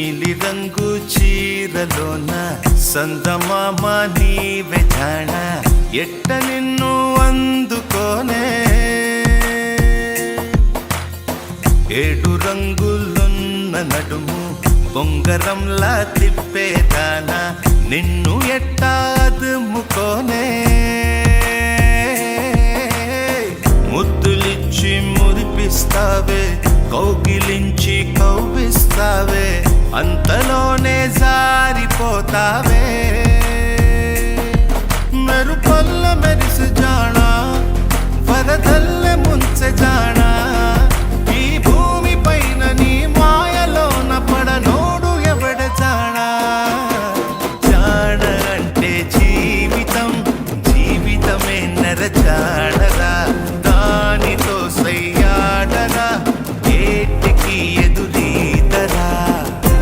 నీలి రంగు చీరలోన సందమామ నీవే జాణ ఎట్ట నిన్ను అందుకోనే ఏడు రంగులున్న నడుము బొంగరంలా తిప్పేదానా నిన్ను ఎట్టా అదుముకోనే ముద్దులిచ్చి మురిపిస్తావే కౌగిలించి కౌగిస్తావే అంతలోనే జారిపోతావే